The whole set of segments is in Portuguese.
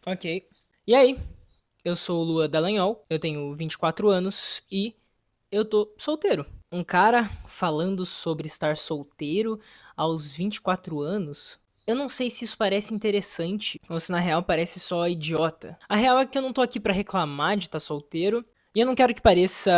Ok. E aí? Eu sou o Lua Dallagnol, eu tenho 24 anos e eu tô solteiro. Um cara falando sobre estar solteiro aos 24 anos? Eu não sei se isso parece interessante ou se na real parece só idiota. A real é que eu não tô aqui pra reclamar de estar solteiro. E eu não quero que pareça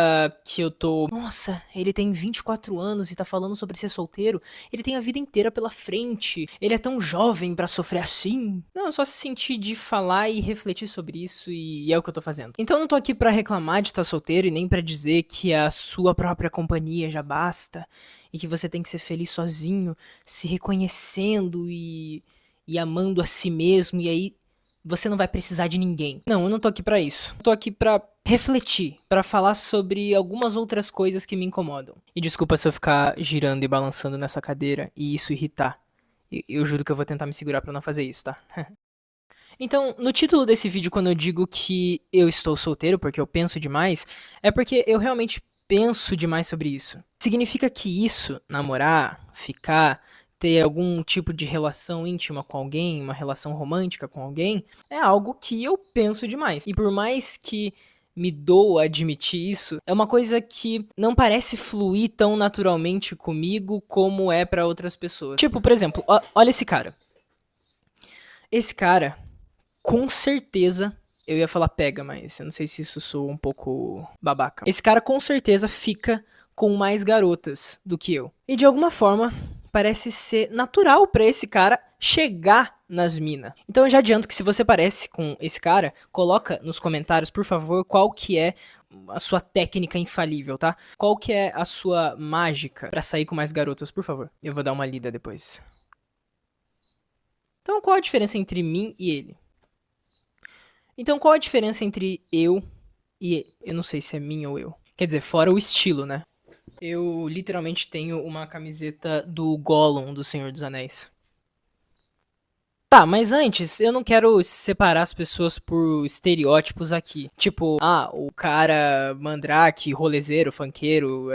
que eu tô. Nossa, ele tem 24 anos e tá falando sobre ser solteiro. Ele tem a vida inteira pela frente. Ele é tão jovem pra sofrer assim. Não, eu só senti de falar e refletir sobre isso e é o que eu tô fazendo. Então eu não tô aqui pra reclamar de estar solteiro e nem pra dizer que a sua própria companhia já basta e que você tem que ser feliz sozinho, se reconhecendo e amando a si mesmo e aí você não vai precisar de ninguém. Não, eu não tô aqui pra isso. Eu tô aqui pra refletir, pra falar sobre algumas outras coisas que me incomodam. E desculpa se eu ficar girando e balançando nessa cadeira e isso irritar. Eu juro que eu vou tentar me segurar pra não fazer isso, tá? Então, no título desse vídeo, quando eu digo que eu estou solteiro porque eu penso demais, é porque eu realmente penso demais sobre isso. Significa que isso, namorar, ficar, ter algum tipo de relação íntima com alguém, uma relação romântica com alguém, é algo que eu penso demais. E por mais que me doa admitir isso, é uma coisa que não parece fluir tão naturalmente comigo como é pra outras pessoas. Tipo, por exemplo, olha esse cara. Esse cara com certeza, eu ia falar pega, mas eu não sei se isso soa um pouco babaca. Esse cara com certeza fica com mais garotas do que eu. E de alguma forma, parece ser natural pra esse cara chegar nas minas. Então eu já adianto que se você parece com esse cara, coloca nos comentários, por favor, qual que é a sua técnica infalível, tá? Qual que é a sua mágica pra sair com mais garotas, por favor. Eu vou dar uma lida depois. Então qual a diferença entre mim e ele? Então, qual a diferença entre eu e ele? Eu não sei se é mim ou eu. Quer dizer, fora o estilo, né? Eu literalmente tenho uma camiseta do Gollum, do Senhor dos Anéis. Tá, mas antes, eu não quero separar as pessoas por estereótipos aqui. Tipo, o cara mandrake, rolezeiro, funkeiro,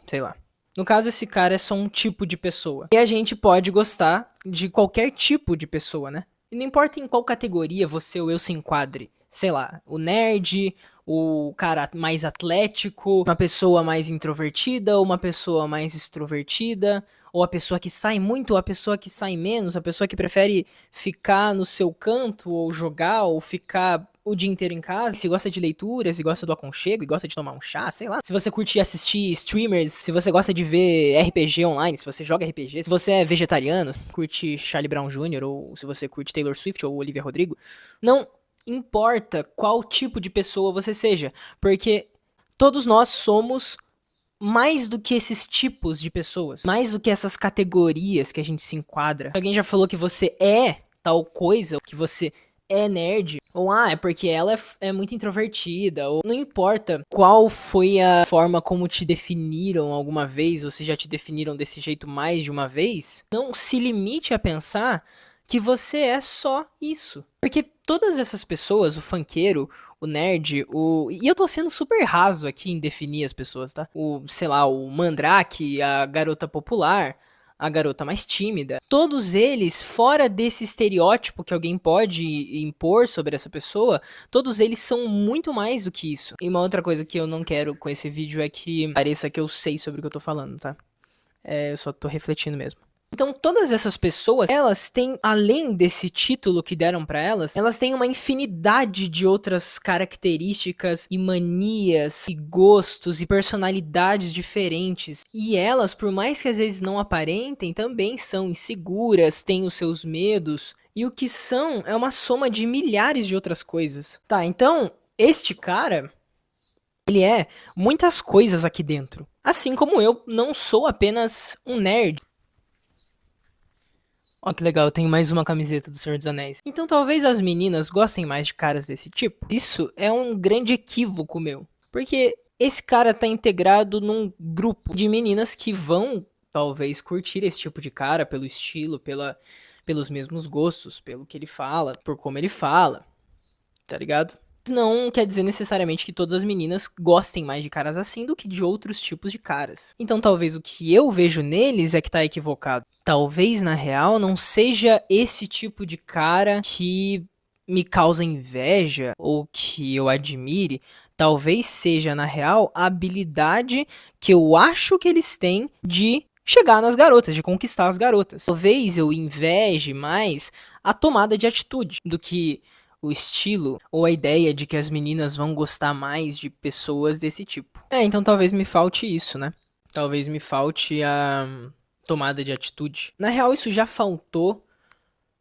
sei lá. No caso, esse cara é só um tipo de pessoa. E a gente pode gostar de qualquer tipo de pessoa, né? E não importa em qual categoria você ou eu se enquadre. Sei lá, o nerd, o cara mais atlético, uma pessoa mais introvertida, uma pessoa mais extrovertida, ou a pessoa que sai muito, ou a pessoa que sai menos, a pessoa que prefere ficar no seu canto, ou jogar, ou ficar o dia inteiro em casa, se gosta de leitura, se gosta do aconchego e gosta de tomar um chá, sei lá. Se você curte assistir streamers, se você gosta de ver RPG online, se você joga RPG, se você é vegetariano, curte Charlie Brown Jr., ou se você curte Taylor Swift ou Olivia Rodrigo, não importa qual tipo de pessoa você seja, porque todos nós somos mais do que esses tipos de pessoas, mais do que essas categorias que a gente se enquadra. Alguém já falou que você é tal coisa, que você é nerd, ou é porque ela é muito introvertida, ou não importa qual foi a forma como te definiram alguma vez, ou se já te definiram desse jeito mais de uma vez, não se limite a pensar que você é só isso. Porque todas essas pessoas, o funkeiro, o nerd, e eu tô sendo super raso aqui em definir as pessoas, tá? Sei lá, o mandrake, a garota popular, a garota mais tímida. Todos eles, fora desse estereótipo que alguém pode impor sobre essa pessoa, todos eles são muito mais do que isso. E uma outra coisa que eu não quero com esse vídeo é que pareça que eu sei sobre o que eu tô falando, tá? Eu só tô refletindo mesmo. Então, todas essas pessoas, elas têm, além desse título que deram pra elas, elas têm uma infinidade de outras características e manias e gostos e personalidades diferentes. E elas, por mais que às vezes não aparentem, também são inseguras, têm os seus medos. E o que são é uma soma de milhares de outras coisas. Tá, então, este cara, ele é muitas coisas aqui dentro. Assim como eu não sou apenas um nerd. Ó, que legal, eu tenho mais uma camiseta do Senhor dos Anéis. Então talvez as meninas gostem mais de caras desse tipo. Isso é um grande equívoco meu. Porque esse cara tá integrado num grupo de meninas que vão, talvez, curtir esse tipo de cara pelo estilo, pelos mesmos gostos, pelo que ele fala, por como ele fala, tá ligado? Não quer dizer necessariamente que todas as meninas gostem mais de caras assim do que de outros tipos de caras. Então talvez o que eu vejo neles é que tá equivocado. Talvez na real não seja esse tipo de cara que me causa inveja ou que eu admire, talvez seja, na real, a habilidade que eu acho que eles têm de chegar nas garotas, de conquistar as garotas. Talvez eu inveje mais a tomada de atitude do que o estilo ou a ideia de que as meninas vão gostar mais de pessoas desse tipo. Então talvez me falte isso, né? Talvez me falte a tomada de atitude. Na real, isso já faltou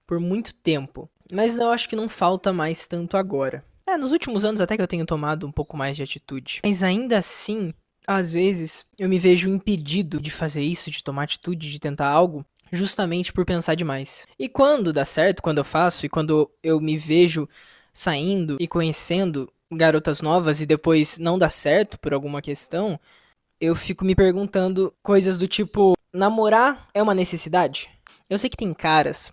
por muito tempo, mas eu acho que não falta mais tanto agora. Nos últimos anos até que eu tenho tomado um pouco mais de atitude. Mas ainda assim, às vezes, eu me vejo impedido de fazer isso, de tomar atitude, de tentar algo, justamente por pensar demais. E quando dá certo, quando eu faço, e quando eu me vejo saindo e conhecendo garotas novas e depois não dá certo por alguma questão, eu fico me perguntando coisas do tipo, namorar é uma necessidade? Eu sei que tem caras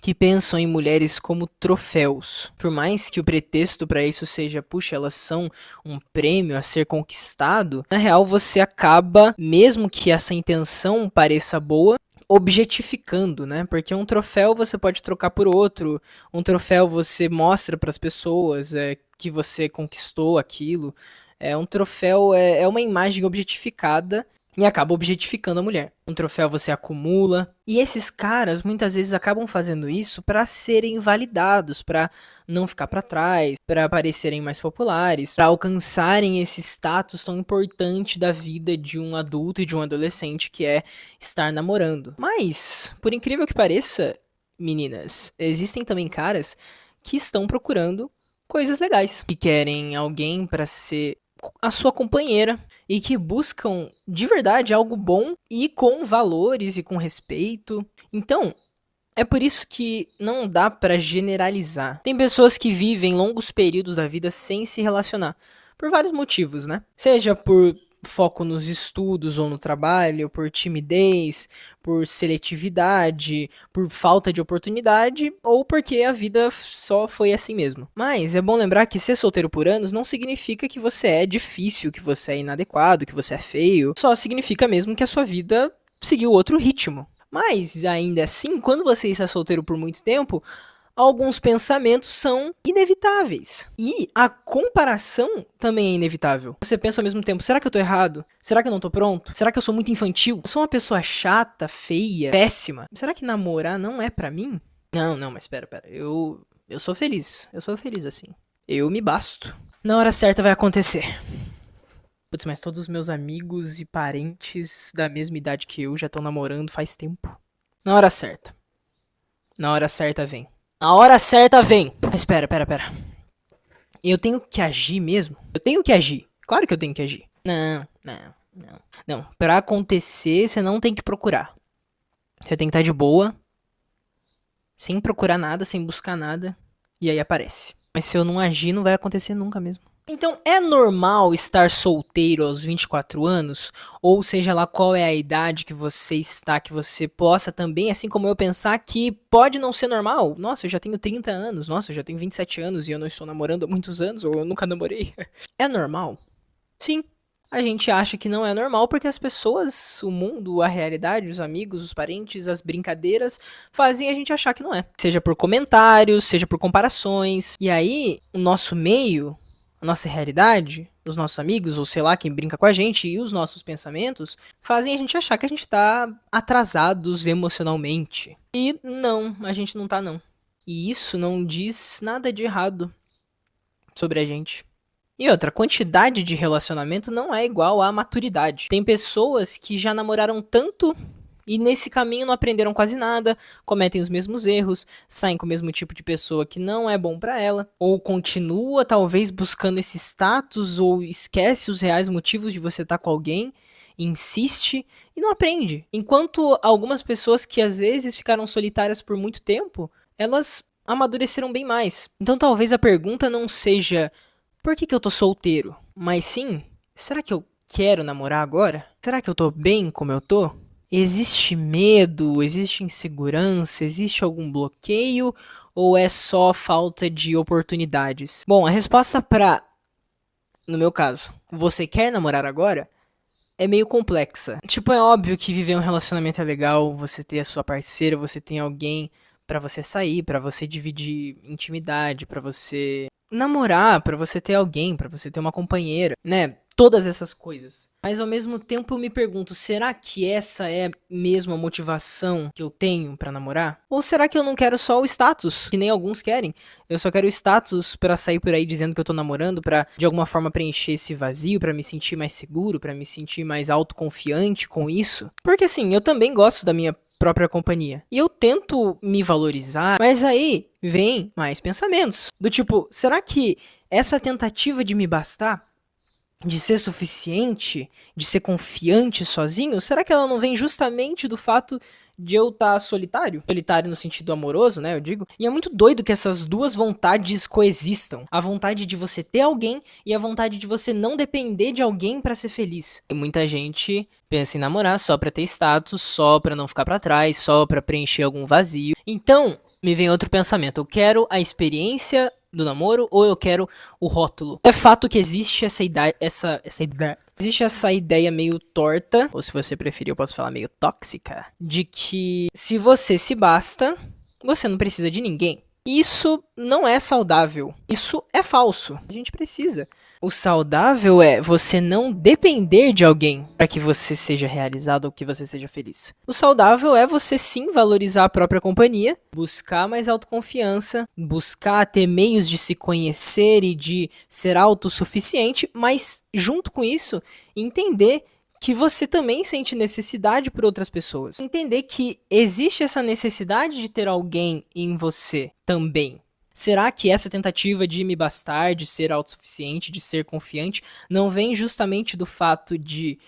que pensam em mulheres como troféus. Por mais que o pretexto para isso seja, puxa, elas são um prêmio a ser conquistado, na real você acaba, mesmo que essa intenção pareça boa, objetificando, né? Porque um troféu você pode trocar por outro, um troféu você mostra para as pessoas que você conquistou aquilo. Um troféu é uma imagem objetificada e acaba objetificando a mulher. Um troféu você acumula. E esses caras muitas vezes acabam fazendo isso para serem validados, para não ficar para trás, para parecerem mais populares, para alcançarem esse status tão importante da vida de um adulto e de um adolescente que é estar namorando. Mas, por incrível que pareça, meninas, existem também caras que estão procurando coisas legais, que querem alguém para ser a sua companheira e que buscam de verdade algo bom e com valores e com respeito. Então, é por isso que não dá pra generalizar. Tem pessoas que vivem longos períodos da vida sem se relacionar, por vários motivos, né? Seja por foco nos estudos ou no trabalho, por timidez, por seletividade, por falta de oportunidade ou porque a vida só foi assim mesmo. Mas é bom lembrar que ser solteiro por anos não significa que você é difícil, que você é inadequado, que você é feio. Só significa mesmo que a sua vida seguiu outro ritmo. Mas ainda assim, quando você está solteiro por muito tempo, alguns pensamentos são inevitáveis. E a comparação também é inevitável. Você pensa ao mesmo tempo, será que eu tô errado? Será que eu não tô pronto? Será que eu sou muito infantil? Eu sou uma pessoa chata, feia, péssima? Será que namorar não é pra mim? Não, mas pera. Eu sou feliz. Eu sou feliz assim. Eu me basto. Na hora certa vai acontecer. Putz, mas todos os meus amigos e parentes da mesma idade que eu já estão namorando faz tempo. Na hora certa. Na hora certa vem. Na hora certa vem. Mas pera. Eu tenho que agir mesmo? Eu tenho que agir. Claro que eu tenho que agir. Não. Pra acontecer, você não tem que procurar. Você tem que estar de boa. Sem procurar nada, sem buscar nada. E aí aparece. Mas se eu não agir, não vai acontecer nunca mesmo. Então, é normal estar solteiro aos 24 anos? Ou seja lá qual é a idade que você está, que você possa também, assim como eu, pensar que pode não ser normal? Nossa, eu já tenho 30 anos, nossa, eu já tenho 27 anos e eu não estou namorando há muitos anos, ou eu nunca namorei. É normal? Sim. A gente acha que não é normal porque as pessoas, o mundo, a realidade, os amigos, os parentes, as brincadeiras fazem a gente achar que não é. Seja por comentários, seja por comparações. E aí, o nosso meio, a nossa realidade, os nossos amigos, ou sei lá, quem brinca com a gente, e os nossos pensamentos, fazem a gente achar que a gente tá atrasados emocionalmente. E não, a gente não tá não. E isso não diz nada de errado sobre a gente. E outra, quantidade de relacionamento não é igual à maturidade. Tem pessoas que já namoraram tanto e nesse caminho não aprenderam quase nada, cometem os mesmos erros, saem com o mesmo tipo de pessoa que não é bom pra ela, ou continua talvez buscando esse status, ou esquece os reais motivos de você estar com alguém, insiste e não aprende. Enquanto algumas pessoas que às vezes ficaram solitárias por muito tempo, elas amadureceram bem mais. Então talvez a pergunta não seja por que eu tô solteiro? Mas sim, será que eu quero namorar agora? Será que eu tô bem como eu tô? Existe medo? Existe insegurança? Existe algum bloqueio? Ou é só falta de oportunidades? Bom, a resposta no meu caso, você quer namorar agora? É meio complexa. Tipo, é óbvio que viver um relacionamento é legal, você ter a sua parceira, você tem alguém Pra você sair, pra você dividir intimidade, pra você namorar, pra você ter alguém, pra você ter uma companheira, né? Todas essas coisas. Mas ao mesmo tempo eu me pergunto, será que essa é mesmo a motivação que eu tenho pra namorar? Ou será que eu não quero só o status, que nem alguns querem? Eu só quero o status pra sair por aí dizendo que eu tô namorando, pra de alguma forma preencher esse vazio, pra me sentir mais seguro, pra me sentir mais autoconfiante com isso. Porque assim, eu também gosto da minha própria companhia. E eu tento me valorizar, mas aí vem mais pensamentos. Do tipo, será que essa tentativa de me bastar, de ser suficiente, de ser confiante sozinho, será que ela não vem justamente do fato de eu estar solitário? Solitário no sentido amoroso, né, eu digo. E é muito doido que essas duas vontades coexistam. A vontade de você ter alguém e a vontade de você não depender de alguém pra ser feliz. E muita gente pensa em namorar só pra ter status, só pra não ficar pra trás, só pra preencher algum vazio. Então, me vem outro pensamento. Eu quero a experiência do namoro ou eu quero o rótulo? É fato que existe essa ideia, existe essa ideia meio torta, ou se você preferir eu posso falar meio tóxica, de que se você se basta, você não precisa de ninguém. Isso não é saudável. Isso é falso. A gente precisa. O saudável é você não depender de alguém para que você seja realizado ou que você seja feliz. O saudável é você sim valorizar a própria companhia, buscar mais autoconfiança, buscar ter meios de se conhecer e de ser autossuficiente, mas junto com isso, entender que você também sente necessidade por outras pessoas. Entender que existe essa necessidade de ter alguém em você também. Será que essa tentativa de me bastar, de ser autossuficiente, de ser confiante, não vem justamente do fato de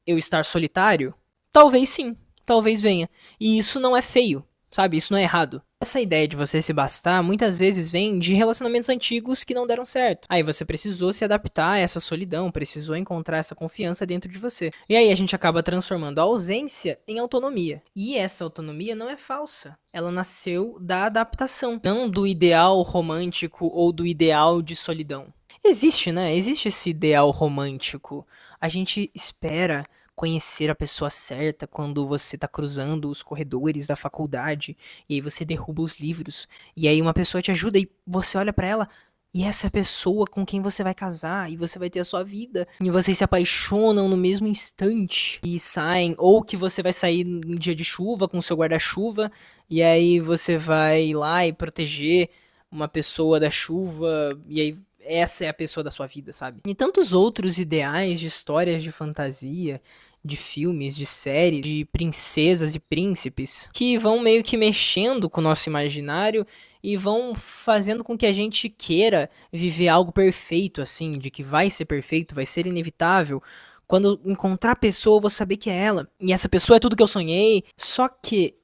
eu estar solitário? Talvez sim, talvez venha. E isso não é feio, sabe? Isso não é errado. Essa ideia de você se bastar muitas vezes vem de relacionamentos antigos que não deram certo. Aí você precisou se adaptar a essa solidão, precisou encontrar essa confiança dentro de você. E aí a gente acaba transformando a ausência em autonomia. E essa autonomia não é falsa. Ela nasceu da adaptação, não do ideal romântico ou do ideal de solidão. Existe, né? Existe esse ideal romântico. A gente espera conhecer a pessoa certa quando você tá cruzando os corredores da faculdade e aí você derruba os livros e aí uma pessoa te ajuda e você olha pra ela e essa é a pessoa com quem você vai casar e você vai ter a sua vida e vocês se apaixonam no mesmo instante e saem ou que você vai sair num dia de chuva com o seu guarda-chuva e aí você vai lá e proteger uma pessoa da chuva e aí essa é a pessoa da sua vida, sabe? E tantos outros ideais de histórias de fantasia, de filmes, de séries, de princesas e príncipes, que vão meio que mexendo com o nosso imaginário e vão fazendo com que a gente queira viver algo perfeito, assim, de que vai ser perfeito, vai ser inevitável. Quando eu encontrar a pessoa, eu vou saber que é ela. E essa pessoa é tudo que eu sonhei. Só que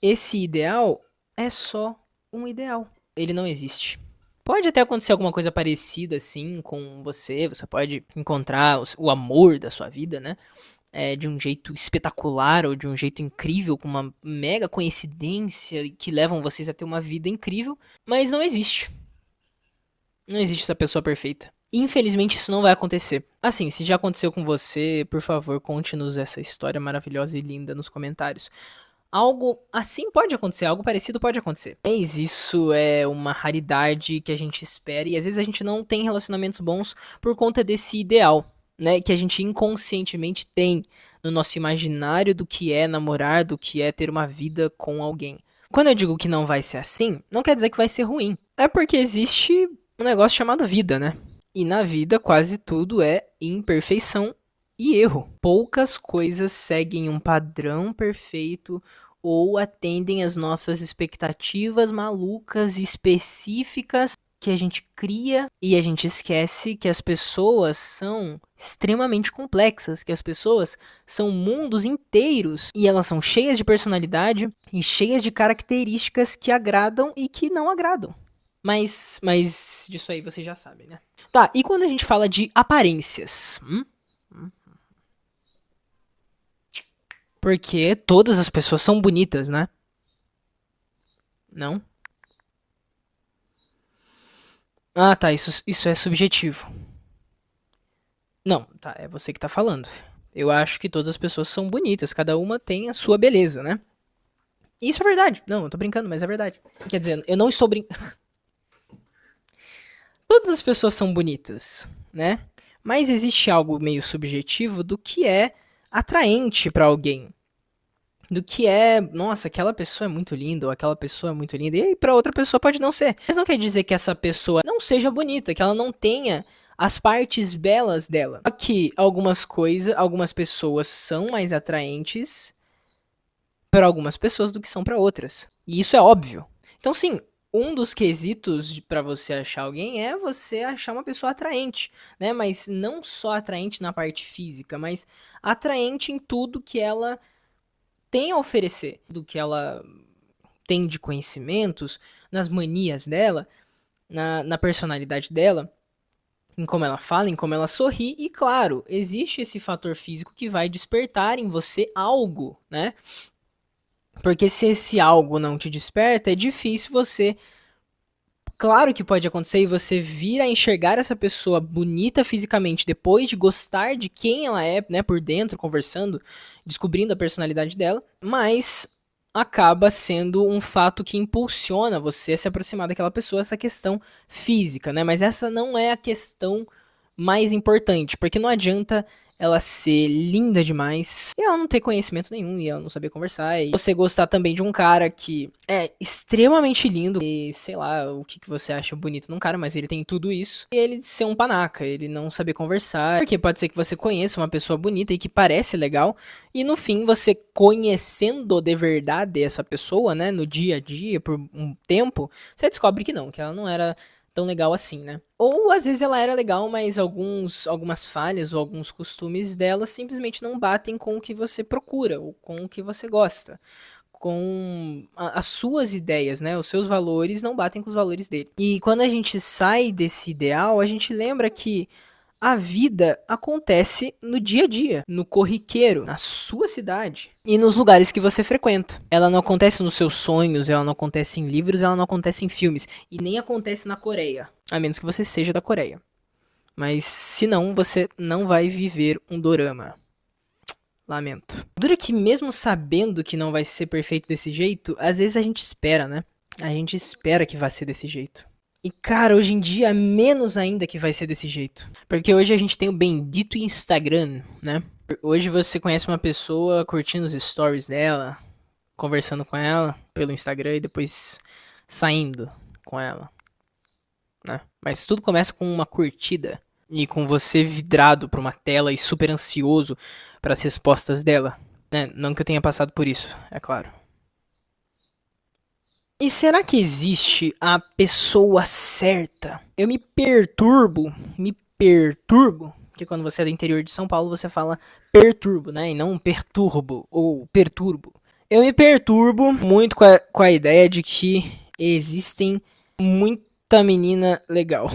esse ideal é só um ideal. Ele não existe. Pode até acontecer alguma coisa parecida assim com você, você pode encontrar o amor da sua vida, né? De um jeito espetacular ou de um jeito incrível, com uma mega coincidência que levam vocês a ter uma vida incrível, mas não existe. Não existe essa pessoa perfeita. Infelizmente isso não vai acontecer. Assim, se já aconteceu com você, por favor, conte-nos essa história maravilhosa e linda nos comentários. Algo assim pode acontecer, algo parecido pode acontecer. Mas isso é uma raridade que a gente espera e às vezes a gente não tem relacionamentos bons por conta desse ideal, né? Que a gente inconscientemente tem no nosso imaginário do que é namorar, do que é ter uma vida com alguém. Quando eu digo que não vai ser assim, não quer dizer que vai ser ruim. É porque existe um negócio chamado vida, né? E na vida quase tudo é imperfeição e erro. Poucas coisas seguem um padrão perfeito ou atendem às nossas expectativas malucas e específicas que a gente cria e a gente esquece que as pessoas são extremamente complexas, que as pessoas são mundos inteiros e elas são cheias de personalidade e cheias de características que agradam e que não agradam. Mas disso aí vocês já sabem, né? Tá, e quando a gente fala de aparências? Porque todas as pessoas são bonitas, né? Não? Ah, tá, isso é subjetivo. Não, tá, é você que tá falando. Eu acho que todas as pessoas são bonitas, cada uma tem a sua beleza, né? Isso é verdade. Não, eu tô brincando, mas é verdade. Quer dizer, eu não estou brincando. Todas as pessoas são bonitas, né? Mas existe algo meio subjetivo do que é atraente pra alguém. Do que é, nossa, aquela pessoa é muito linda, ou aquela pessoa é muito linda, e aí pra outra pessoa pode não ser. Mas não quer dizer que essa pessoa não seja bonita, que ela não tenha as partes belas dela. Só que algumas coisas, algumas pessoas são mais atraentes para algumas pessoas do que são para outras. E isso é óbvio. Então, sim, um dos quesitos para você achar alguém é você achar uma pessoa atraente, né? Mas não só atraente na parte física, mas atraente em tudo que ela tem a oferecer, do que ela tem de conhecimentos, nas manias dela, na personalidade dela, em como ela fala, em como ela sorri, e claro, existe esse fator físico que vai despertar em você algo, né? Porque se esse algo não te desperta, é difícil você. Claro que pode acontecer e você vir a enxergar essa pessoa bonita fisicamente depois de gostar de quem ela é, né, por dentro, conversando, descobrindo a personalidade dela, mas acaba sendo um fato que impulsiona você a se aproximar daquela pessoa, essa questão física, né? Mas essa não é a questão mais importante, porque não adianta ela ser linda demais e ela não ter conhecimento nenhum e ela não saber conversar e você gostar também de um cara que é extremamente lindo e sei lá o que, que você acha bonito num cara, mas ele tem tudo isso e ele ser um panaca, ele não saber conversar, porque pode ser que você conheça uma pessoa bonita e que parece legal e no fim você conhecendo de verdade essa pessoa, né, no dia a dia por um tempo, você descobre que ela não era tão legal assim, né? Ou às vezes ela era legal, mas algumas falhas ou alguns costumes dela simplesmente não batem com o que você procura ou com o que você gosta. Com as suas ideias, né? Os seus valores não batem com os valores dele. E quando a gente sai desse ideal, a gente lembra que a vida acontece no dia a dia, no corriqueiro, na sua cidade e nos lugares que você frequenta. Ela não acontece nos seus sonhos, ela não acontece em livros, ela não acontece em filmes e nem acontece na Coreia, a menos que você seja da Coreia. Mas se não, você não vai viver um dorama. Lamento. Dura que mesmo sabendo que não vai ser perfeito desse jeito, às vezes a gente espera, né? A gente espera que vai ser desse jeito. E cara, hoje em dia, menos ainda que vai ser desse jeito. Porque hoje a gente tem o bendito Instagram, né? Hoje você conhece uma pessoa curtindo os stories dela, conversando com ela pelo Instagram e depois saindo com ela, né? Mas tudo começa com uma curtida e com você vidrado pra uma tela e super ansioso para as respostas dela, né? Não que eu tenha passado por isso, é claro. E será que existe a pessoa certa? Eu me perturbo, porque quando você é do interior de São Paulo você fala perturbo, né? E não perturbo ou perturbo. Eu me perturbo muito com a ideia de que existem muita menina legal.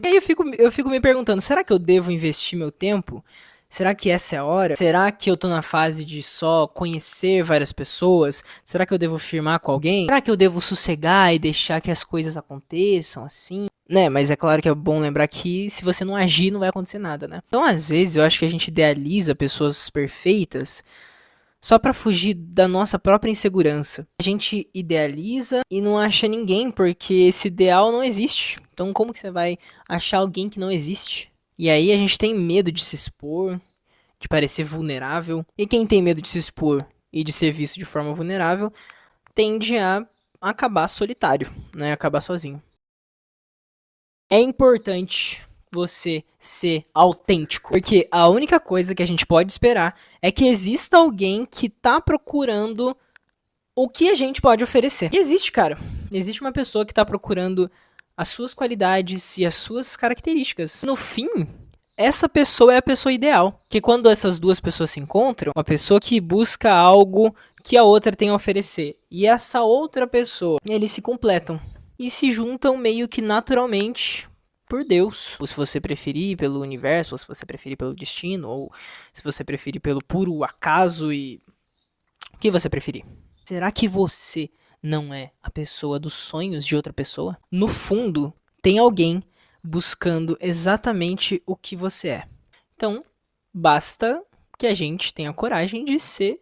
E aí eu fico me perguntando, será que eu devo investir meu tempo? Será que essa é a hora? Será que eu tô na fase de só conhecer várias pessoas? Será que eu devo firmar com alguém? Será que eu devo sossegar e deixar que as coisas aconteçam assim? Né, mas é claro que é bom lembrar que se você não agir, não vai acontecer nada, né? Então, às vezes, eu acho que a gente idealiza pessoas perfeitas só pra fugir da nossa própria insegurança. A gente idealiza e não acha ninguém porque esse ideal não existe. Então como que você vai achar alguém que não existe? E aí a gente tem medo de se expor, de parecer vulnerável. E quem tem medo de se expor e de ser visto de forma vulnerável tende a acabar solitário, né? Acabar sozinho. É importante você ser autêntico, porque a única coisa que a gente pode esperar é que exista alguém que tá procurando o que a gente pode oferecer. E existe, cara. Existe uma pessoa que tá procurando as suas qualidades e as suas características. No fim, essa pessoa é a pessoa ideal. Que quando essas duas pessoas se encontram, uma pessoa que busca algo que a outra tem a oferecer e essa outra pessoa, eles se completam e se juntam meio que naturalmente por Deus. Ou se você preferir pelo universo, ou se você preferir pelo destino, ou se você preferir pelo puro acaso e o que você preferir. Será que você não é a pessoa dos sonhos de outra pessoa? No fundo, tem alguém buscando exatamente o que você é. Então, basta que a gente tenha coragem de ser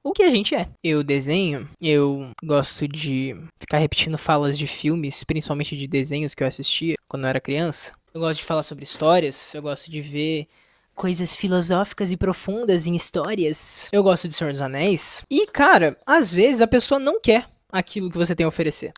o que a gente é. Eu desenho, eu gosto de ficar repetindo falas de filmes, principalmente de desenhos que eu assistia quando eu era criança. Eu gosto de falar sobre histórias, eu gosto de ver coisas filosóficas e profundas em histórias. Eu gosto de Senhor dos Anéis. E, cara, às vezes a pessoa não quer aquilo que você tem a oferecer.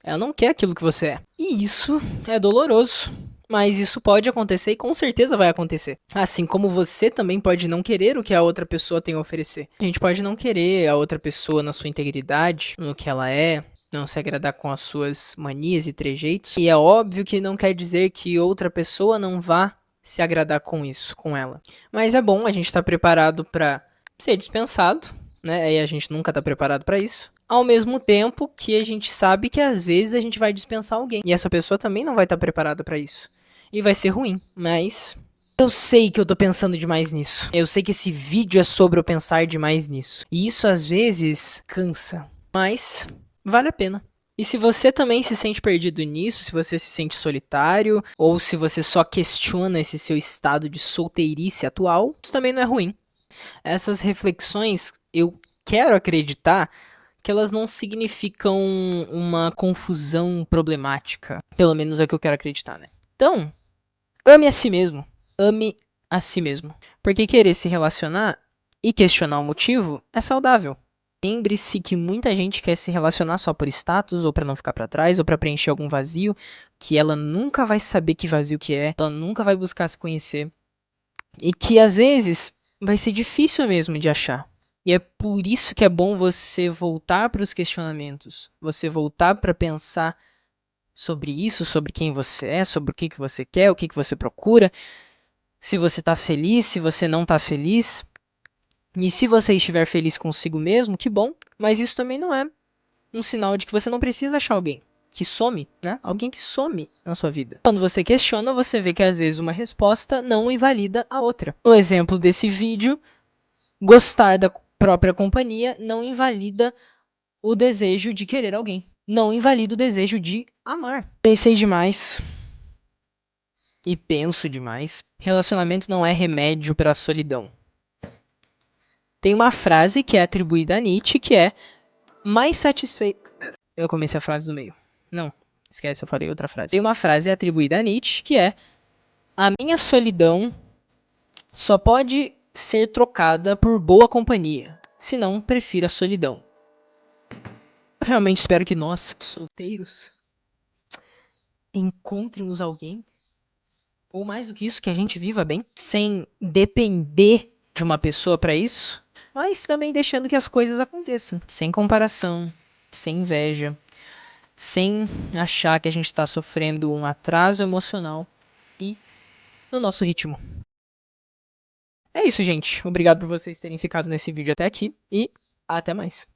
Ela não quer aquilo que você é. E isso é doloroso. Mas isso pode acontecer e com certeza vai acontecer. Assim como você também pode não querer o que a outra pessoa tem a oferecer. A gente pode não querer a outra pessoa na sua integridade, no que ela é, não se agradar com as suas manias e trejeitos. E é óbvio que não quer dizer que outra pessoa não vá se agradar com isso, com ela. Mas é bom a gente estar preparado para ser dispensado, né? E a gente nunca tá preparado para isso. Ao mesmo tempo que a gente sabe que às vezes a gente vai dispensar alguém. E essa pessoa também não vai estar preparada para isso. E vai ser ruim, mas eu sei que eu tô pensando demais nisso. Eu sei que esse vídeo é sobre eu pensar demais nisso. E isso às vezes cansa, mas vale a pena. E se você também se sente perdido nisso, se você se sente solitário, ou se você só questiona esse seu estado de solteirice atual, isso também não é ruim. Essas reflexões, eu quero acreditar que elas não significam uma confusão problemática. Pelo menos é o que eu quero acreditar, né? Então, ame a si mesmo. Ame a si mesmo. Porque querer se relacionar e questionar o motivo é saudável. Lembre-se que muita gente quer se relacionar só por status, ou pra não ficar pra trás, ou pra preencher algum vazio, que ela nunca vai saber que vazio que é, ela nunca vai buscar se conhecer, e que às vezes vai ser difícil mesmo de achar. E é por isso que é bom você voltar para os questionamentos, você voltar para pensar sobre isso, sobre quem você é, sobre o que você quer, o que você procura, se você tá feliz, se você não tá feliz. E se você estiver feliz consigo mesmo, que bom, mas isso também não é um sinal de que você não precisa achar alguém que some, né? Alguém que some na sua vida. Quando você questiona, você vê que às vezes uma resposta não invalida a outra. No exemplo desse vídeo, gostar da própria companhia não invalida o desejo de querer alguém. Não invalida o desejo de amar. Pensei demais. E penso demais. Relacionamento não é remédio para a solidão. Tem uma frase que é atribuída a Nietzsche que é mais satisfeito. Eu comecei a frase do meio. Não, esquece, eu falei outra frase. Tem uma frase atribuída a Nietzsche que é: a minha solidão só pode ser trocada por boa companhia. Senão, prefiro a solidão. Eu realmente espero que nós, solteiros, encontremos alguém, ou mais do que isso, que a gente viva bem, sem depender de uma pessoa para isso, mas também deixando que as coisas aconteçam, sem comparação, sem inveja, sem achar que a gente está sofrendo um atraso emocional e no nosso ritmo. É isso, gente. Obrigado por vocês terem ficado nesse vídeo até aqui e até mais.